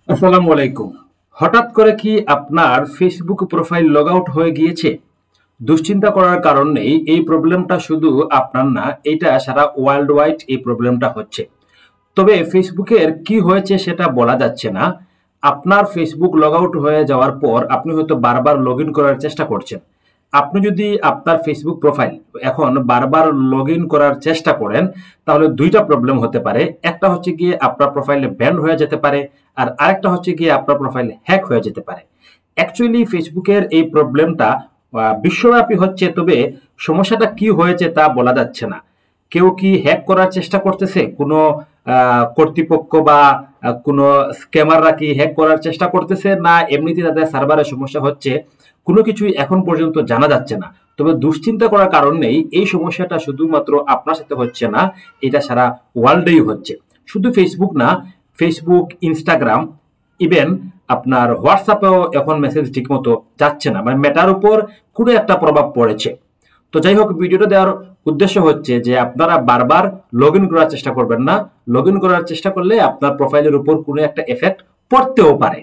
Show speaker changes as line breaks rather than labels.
আসসালামু আলাইকুম। হঠাৎ করে কি আপনার ফেসবুক প্রোফাইল লগ আউট হয়ে গিয়েছে? দুশ্চিন্তা করার কারণ নেই। এই প্রবলেমটা শুধু আপনার না, এটা সারা ওয়ার্ল্ড ওয়াইড এই প্রবলেমটা হচ্ছে। তবে ফেসবুকের কি হয়েছে সেটা বলা যাচ্ছে না। আপনার ফেসবুক লগ আউট হয়ে যাওয়ার পর আপনি হয়তো বারবার লগ ইন করার চেষ্টা করছেন। আপনি যদি আপনার ফেসবুক প্রোফাইল এখন বারবার লগ ইন করার চেষ্টা করেন, তাহলে দুইটা প্রবলেম হতে পারে। একটা হচ্ছে গিয়ে আপনার প্রোফাইলে ব্যান হয়ে যেতে পারে, আর আরেকটা হচ্ছে গিয়ে আপনার প্রোফাইল হ্যাক হয়ে যেতে পারে। অ্যাকচুয়ালি ফেসবুকের এই প্রবলেমটা বিশ্বব্যাপী হচ্ছে, তবে সমস্যাটা কি হয়েছে তা বলা যাচ্ছে না। কেউ কি হ্যাক করার চেষ্টা করতেছে, কোনো কর্তৃপক্ষ বা কোনো স্ক্যামাররা কি হ্যাক করার চেষ্টা করতেছে, না এমনিতে তাদের সার্ভারের সমস্যা হচ্ছে, কোনো কিছুই এখন পর্যন্ত জানা যাচ্ছে না। তবে দুশ্চিন্তা করার কারণ নেই, এই সমস্যাটা শুধুমাত্র আপনার সাথে হচ্ছে না, এটা সারা ওয়ার্ল্ডেই হচ্ছে। শুধু ফেসবুক না, ফেসবুক, ইনস্টাগ্রাম, ইভেন আপনার হোয়াটসঅ্যাপেও এখন মেসেজ ঠিকমতো যাচ্ছে না, মানে মেটার উপর কোনো একটা প্রভাব পড়েছে। তো যাই হোক, ভিডিওটা দেওয়ার উদ্দেশ্য হচ্ছে যে আপনারা বারবার লগ ইন করার চেষ্টা করবেন না। লগ ইন করার চেষ্টা করলে আপনার প্রোফাইলের উপর কোনো একটা এফেক্ট পড়তেও পারে।